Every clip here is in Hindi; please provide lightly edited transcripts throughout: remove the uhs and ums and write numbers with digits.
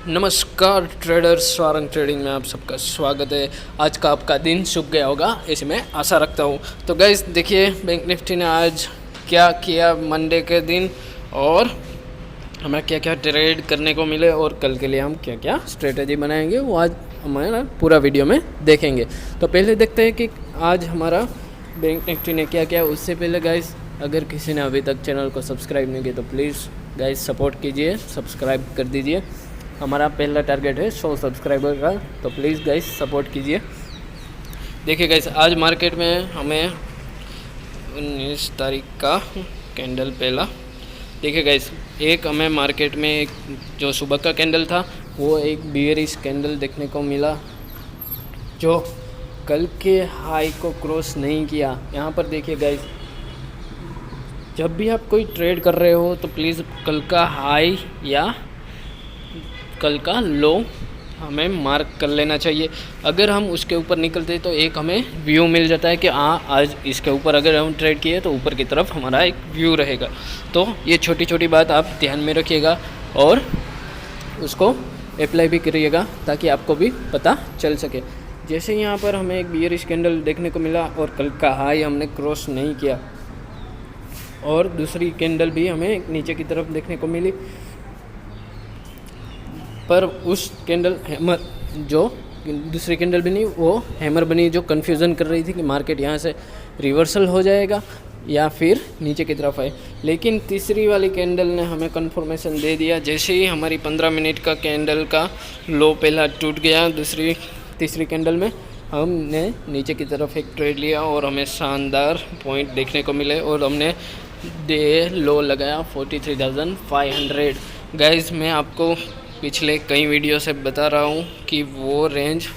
नमस्कार ट्रेडर्स, स्वारंग ट्रेडिंग में आप सबका स्वागत है। आज का आपका दिन शुभ गया होगा, ऐसे मैं आशा रखता हूँ। तो गाइस देखिए, बैंक निफ्टी ने आज क्या किया मंडे के दिन, और हमें क्या क्या ट्रेड करने को मिले, और कल के लिए हम क्या क्या स्ट्रेटजी बनाएंगे, वो आज हमारा पूरा वीडियो में देखेंगे। तो पहले देखते हैं कि आज हमारा बैंक निफ्टी ने क्या किया। उससे पहले गाइस, अगर किसी ने अभी तक चैनल को सब्सक्राइब नहीं किया तो प्लीज़ गाइस सपोर्ट कीजिए, सब्सक्राइब कर दीजिए। हमारा पहला टारगेट है 100 सब्सक्राइबर का, तो प्लीज़ गाइस सपोर्ट कीजिए। देखिए गाइस, आज मार्केट में हमें 19 तारीख का कैंडल पहला, देखिए गाइस, एक हमें मार्केट में एक जो सुबह का कैंडल था वो एक बियरिश कैंडल देखने को मिला, जो कल के हाई को क्रॉस नहीं किया। यहाँ पर देखिए गाइस, जब भी आप कोई ट्रेड कर रहे हो तो प्लीज़ कल का हाई या कल का लो हमें मार्क कर लेना चाहिए। अगर हम उसके ऊपर निकलते तो एक हमें व्यू मिल जाता है कि हाँ, आज इसके ऊपर अगर हम ट्रेड किए तो ऊपर की तरफ हमारा एक व्यू रहेगा। तो ये छोटी छोटी बात आप ध्यान में रखिएगा और उसको अप्लाई भी करिएगा, ताकि आपको भी पता चल सके। जैसे यहाँ पर हमें एक बियरिश कैंडल देखने को मिला और कल का हाई हमने क्रॉस नहीं किया, और दूसरी कैंडल भी हमें नीचे की तरफ देखने को मिली, पर उस कैंडल हैमर, जो दूसरी कैंडल भी नहीं, वो हैमर बनी, जो कन्फ्यूज़न कर रही थी कि मार्केट यहाँ से रिवर्सल हो जाएगा या फिर नीचे की तरफ है। लेकिन तीसरी वाली कैंडल ने हमें कंफर्मेशन दे दिया। जैसे ही हमारी 15 मिनट का कैंडल का लो पहला टूट गया, तीसरी कैंडल में हमने नीचे की तरफ एक ट्रेड लिया और हमें शानदार पॉइंट देखने को मिले, और हमने डे लो लगाया 43,500। गाइस, मैं आपको पिछले कई वीडियो से बता रहा हूँ कि वो रेंज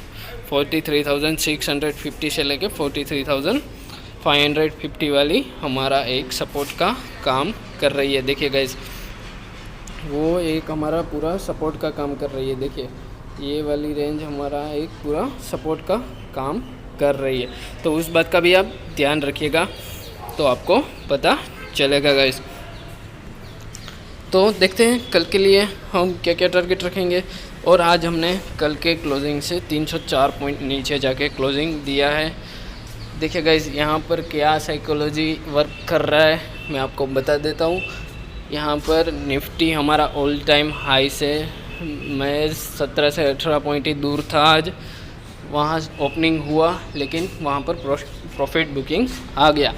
43,650 से लेके 43,550 वाली हमारा एक सपोर्ट का काम कर रही है। देखिए गाइस, वो एक हमारा पूरा सपोर्ट का काम कर रही है। देखिए, ये वाली रेंज हमारा एक पूरा सपोर्ट का काम कर रही है। तो उस बात का भी आप ध्यान रखिएगा, तो आपको पता चलेगा गाइस। तो देखते हैं कल के लिए हम क्या क्या टारगेट रखेंगे। और आज हमने कल के क्लोजिंग से 304 पॉइंट नीचे जाके क्लोजिंग दिया है। देखिए गाइस, यहाँ पर क्या साइकोलॉजी वर्क कर रहा है मैं आपको बता देता हूँ। यहाँ पर निफ्टी हमारा ऑल टाइम हाई से मैं 17 से 18 पॉइंट ही दूर था। आज वहाँ ओपनिंग हुआ, लेकिन वहाँ पर प्रॉफिट बुकिंग आ गया।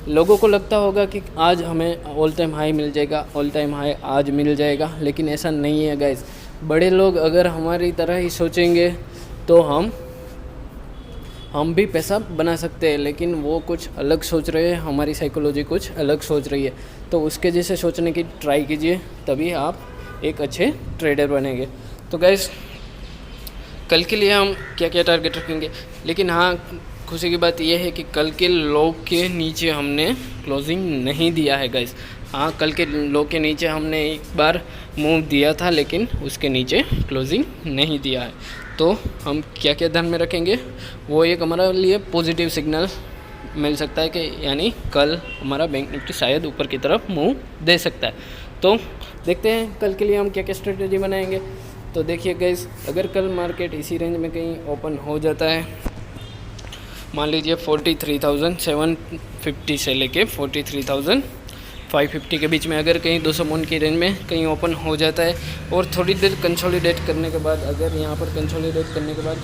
लोगों को लगता होगा कि आज हमें ऑल टाइम हाई मिल जाएगा, ऑल टाइम हाई आज मिल जाएगा, लेकिन ऐसा नहीं है गाइस। बड़े लोग अगर हमारी तरह ही सोचेंगे तो हम भी पैसा बना सकते हैं, लेकिन वो कुछ अलग सोच रहे हैं, हमारी साइकोलॉजी कुछ अलग सोच रही है। तो उसके जैसे सोचने की ट्राई कीजिए, तभी आप एक अच्छे ट्रेडर बनेंगे। तो गाइस, कल के लिए हम क्या क्या टारगेट रखेंगे, लेकिन हाँ, खुशी की बात यह है कि कल के लो के नीचे हमने क्लोजिंग नहीं दिया है गाइस। हाँ, कल के लो के नीचे हमने एक बार मूव दिया था, लेकिन उसके नीचे क्लोजिंग नहीं दिया है। तो हम क्या क्या ध्यान में रखेंगे, वो एक हमारे लिए पॉजिटिव सिग्नल मिल सकता है कि यानी कल हमारा बैंक निफ्टी शायद ऊपर की तरफ मूव दे सकता है। तो देखते हैं कल के लिए हम क्या क्या स्ट्रेटजी बनाएंगे। तो देखिए गाइस, अगर कल मार्केट इसी रेंज में कहीं ओपन हो जाता है, मान लीजिए 43,750 से लेके 43,550 के बीच में, अगर कहीं 200 पॉइंट की रेंज में कहीं ओपन हो जाता है, और थोड़ी देर कंसोलिडेट करने के बाद, अगर यहाँ पर कंसोलिडेट करने के बाद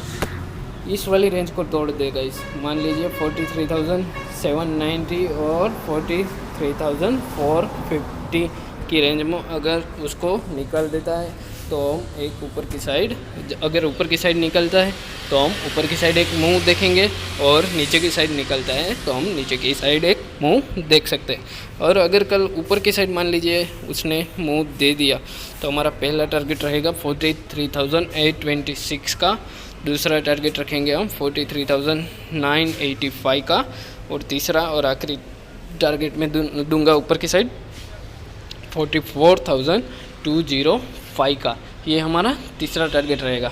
इस वाली रेंज को तोड़ देगा, इस मान लीजिए 43,790 और 43,450 की रेंज में अगर उसको निकाल देता है, तो हम एक ऊपर की साइड, अगर ऊपर की साइड निकलता है तो हम ऊपर की साइड एक मुंह देखेंगे, और नीचे की साइड निकलता है तो हम नीचे की साइड एक मुंह देख सकते हैं। और अगर कल ऊपर की साइड मान लीजिए उसने मुंह दे दिया, तो हमारा पहला टारगेट रहेगा 43,826 का, दूसरा टारगेट रखेंगे हम 43,985 का, और तीसरा और आखिरी टारगेट में दूंगा ऊपर की साइड 44,205 का। ये हमारा तीसरा टारगेट रहेगा।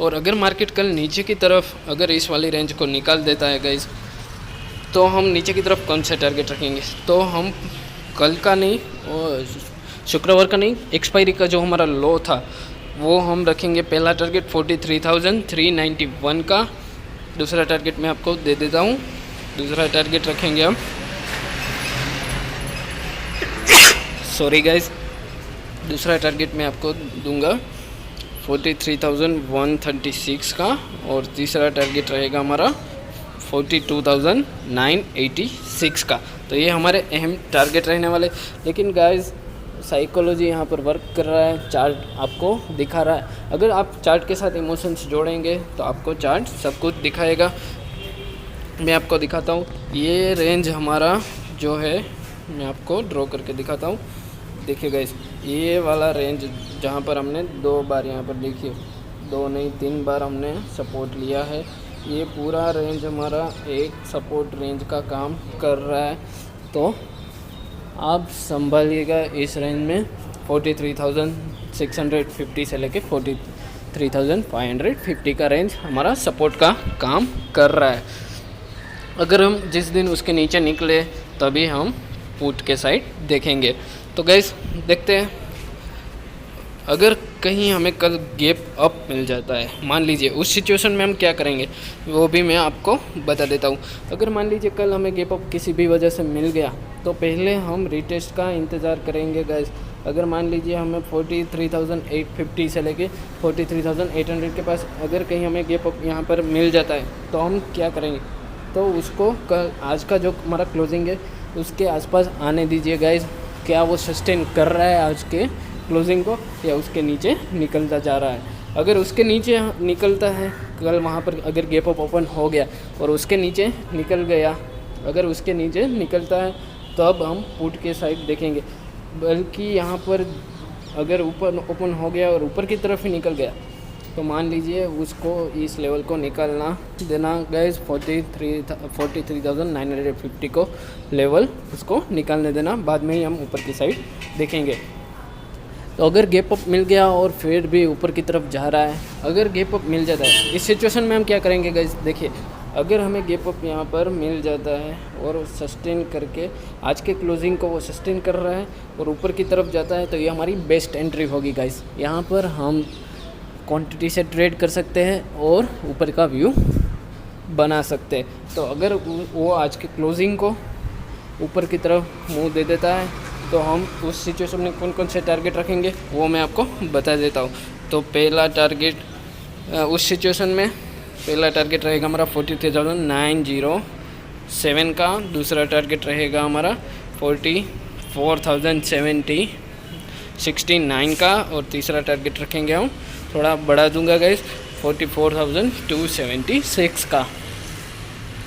और अगर मार्केट कल नीचे की तरफ अगर इस वाली रेंज को निकाल देता है गाइस, तो हम नीचे की तरफ कौन सा टारगेट रखेंगे, तो हम कल का नहीं, शुक्रवार का नहीं, एक्सपायरी का जो हमारा लो था वो हम रखेंगे। पहला टारगेट 43,391 का। दूसरा टारगेट मैं आपको दे देता हूँ। दूसरा टारगेट रखेंगे हम, सॉरी गाइस, दूसरा टारगेट मैं आपको दूंगा 43,136 का। और तीसरा टारगेट रहेगा हमारा 42,986 का। तो ये हमारे अहम टारगेट रहने वाले। लेकिन गाइस साइकोलॉजी यहाँ पर वर्क कर रहा है, चार्ट आपको दिखा रहा है। अगर आप चार्ट के साथ इमोशंस जोड़ेंगे तो आपको चार्ट सब कुछ दिखाएगा। मैं आपको दिखाता हूँ, ये रेंज हमारा जो है मैं आपको ड्रॉ करके दिखाता हूँ। देखिए गाइस, ये वाला रेंज जहाँ पर हमने 2 बार, यहाँ पर देखिए 2 नहीं 3 बार हमने सपोर्ट लिया है, ये पूरा रेंज हमारा एक सपोर्ट रेंज का काम कर रहा है। तो आप संभालिएगा इस रेंज में 43,650 से लेके 43,550 का रेंज हमारा सपोर्ट का काम कर रहा है। अगर हम जिस दिन उसके नीचे निकले तभी हम पुट के साइड देखेंगे। तो गाइस देखते हैं, अगर कहीं हमें कल गैप अप मिल जाता है, मान लीजिए, उस सिचुएशन में हम क्या करेंगे वो भी मैं आपको बता देता हूँ। अगर मान लीजिए कल हमें गैप अप किसी भी वजह से मिल गया तो पहले हम रीटेस्ट का इंतज़ार करेंगे गाइस। अगर मान लीजिए हमें 43,850 से लेके 43,800 के पास अगर कहीं हमें गैप अप यहाँ पर मिल जाता है तो हम क्या करेंगे, तो उसको कल आज का जो हमारा क्लोजिंग है उसके आसपास आने दीजिए गाइस। क्या वो सस्टेन कर रहा है आज के क्लोजिंग को या उसके नीचे निकलता जा रहा है। अगर उसके नीचे निकलता है, कल वहाँ पर अगर गैप अप ओपन हो गया और उसके नीचे निकल गया, अगर उसके नीचे निकलता है तो अब हम पुट के साइड देखेंगे। बल्कि यहाँ पर अगर ऊपर ओपन हो गया और ऊपर की तरफ ही निकल गया तो मान लीजिए उसको इस लेवल को निकालना देना गाइस, 43,950 को लेवल उसको निकालने देना। बाद में ही हम ऊपर की साइड देखेंगे। तो अगर गैप अप मिल गया और फिर भी ऊपर की तरफ जा रहा है, अगर गैप अप मिल जाता है, इस सिचुएशन में हम क्या करेंगे गाइस, देखिए अगर हमें गैप अप यहाँ पर मिल जाता है और सस्टेन करके आज के क्लोजिंग को वो सस्टेन कर रहा है और ऊपर की तरफ जाता है तो ये हमारी बेस्ट एंट्री होगी गाइस। यहाँ पर हम क्वांटिटी से ट्रेड कर सकते हैं और ऊपर का व्यू बना सकते हैं। तो अगर वो आज के क्लोजिंग को ऊपर की तरफ मुंह दे देता है तो हम उस सिचुएशन में कौन कौन से टारगेट रखेंगे वो मैं आपको बता देता हूँ। तो पहला टारगेट उस सिचुएशन में पहला टारगेट रहेगा हमारा 43,907 का। दूसरा टारगेट रहेगा हमारा 44,069 का। और तीसरा टारगेट रखेंगे हम, थोड़ा बढ़ा दूंगा गाइस, 44,276 का।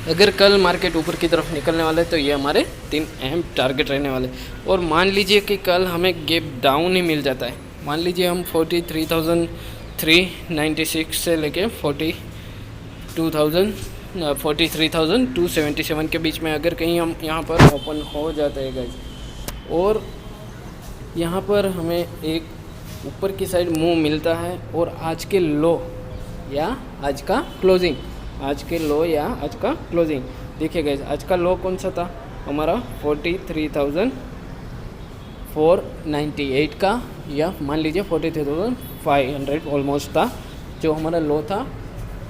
अगर कल मार्केट ऊपर की तरफ निकलने वाला है तो ये हमारे 3 अहम टारगेट रहने वाले। और मान लीजिए कि कल हमें गैप डाउन ही मिल जाता है, मान लीजिए हम 43,396 से लेके 43,277 के बीच में अगर कहीं हम यहाँ पर ओपन हो जाते हैं गाइस और यहाँ पर हमें एक ऊपर की साइड मुंह मिलता है और आज के लो या आज का क्लोजिंग, आज के लो या आज का क्लोजिंग, देखिए गाइस आज का लो कौन सा था हमारा 43,498 का, या मान लीजिए 43,500 ऑलमोस्ट था जो हमारा लो था।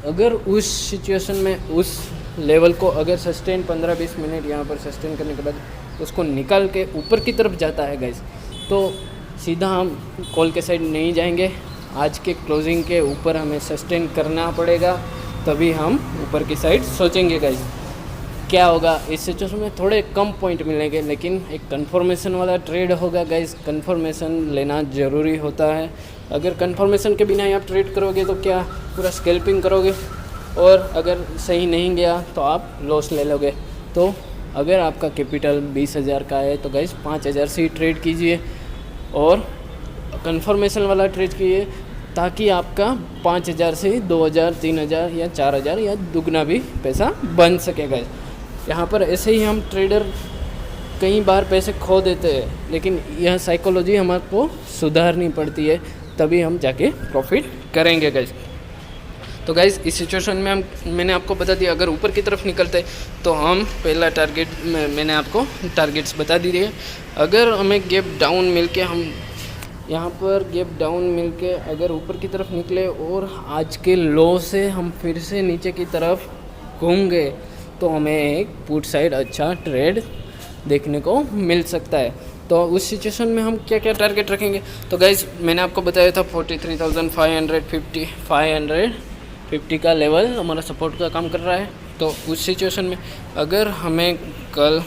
अगर उस सिचुएशन में उस लेवल को अगर सस्टेन 15-20 मिनट यहाँ पर सस्टेन करने के बाद उसको निकाल के ऊपर की तरफ जाता है गाइस, तो सीधा हम कॉल के साइड नहीं जाएंगे, आज के क्लोजिंग के ऊपर हमें सस्टेन करना पड़ेगा, तभी हम ऊपर की साइड सोचेंगे गाइस। क्या होगा इस सिचुएशन में, थोड़े कम पॉइंट मिलेंगे लेकिन एक कंफर्मेशन वाला ट्रेड होगा गाइस। कंफर्मेशन लेना ज़रूरी होता है। अगर कंफर्मेशन के बिना ही आप ट्रेड करोगे तो क्या पूरा स्कैल्पिंग करोगे और अगर सही नहीं गया तो आप लॉस ले लोगे। तो अगर आपका कैपिटल 20,000 का है तो गाइस 5,000 से ही ट्रेड कीजिए और कंफर्मेशन वाला ट्रेड कीजिए ताकि आपका 5,000 से 2,000, 3,000 या 4,000 या दुगना भी पैसा बन सकेगा। यहाँ पर ऐसे ही हम ट्रेडर कई बार पैसे खो देते हैं, लेकिन यह साइकोलॉजी हमारे सुधारनी पड़ती है, तभी हम जाके प्रॉफिट करेंगे गाइस। तो गाइस इस सिचुएशन में मैंने आपको बता दिया, अगर ऊपर की तरफ निकलते तो हम पहला टारगेट मैंने आपको टारगेट्स बता दिए। अगर हमें गैप डाउन मिल के हम यहाँ पर गैप डाउन मिलके अगर ऊपर की तरफ निकले और आज के लो से हम फिर से नीचे की तरफ घूम गए तो हमें एक पुट साइड अच्छा ट्रेड देखने को मिल सकता है। तो उस सिचुएशन में हम क्या क्या टारगेट रखेंगे? तो गाइज़ मैंने आपको बताया था 43,550 का लेवल हमारा सपोर्ट का काम कर रहा है। तो उस सिचुएशन में अगर हमें कल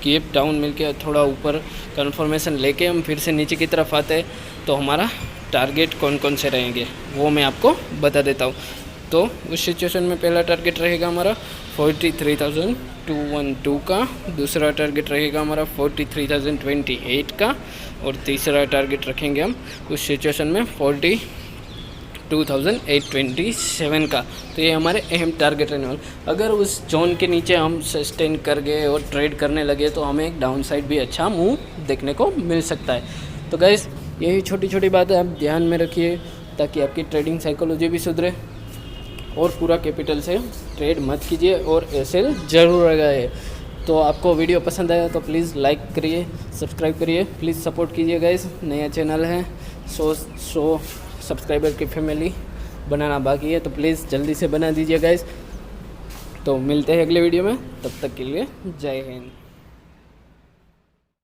गैप डाउन मिलके थोड़ा ऊपर कन्फर्मेशन लेके हम फिर से नीचे की तरफ आते हैं तो हमारा टारगेट कौन कौन से रहेंगे वो मैं आपको बता देता हूँ। तो उस सिचुएशन में पहला टारगेट रहेगा हमारा 43,212 का, दूसरा टारगेट रहेगा हमारा 43,028 का और तीसरा टारगेट रखेंगे हम उस सिचुएशन में 42,827 का। तो ये हमारे अहम टारगेट रहने वाले। अगर उस जोन के नीचे हम सस्टेन कर गए और ट्रेड करने लगे तो हमें एक डाउन साइड भी अच्छा मूव देखने को मिल सकता है। तो गाइस यही छोटी छोटी बातें आप ध्यान में रखिए ताकि आपकी ट्रेडिंग साइकोलॉजी भी सुधरे और पूरा कैपिटल से ट्रेड मत कीजिए और एसएल ज़रूर लगाए। तो आपको वीडियो पसंद आया तो प्लीज़ लाइक करिए, सब्सक्राइब करिए, प्लीज़ सपोर्ट कीजिए गाइस। नया चैनल है, 100 सब्सक्राइबर की फैमिली बनाना बाकी है तो प्लीज़ जल्दी से बना दीजिए गाइस। तो मिलते हैं अगले वीडियो में, तब तक के लिए जय हिंद।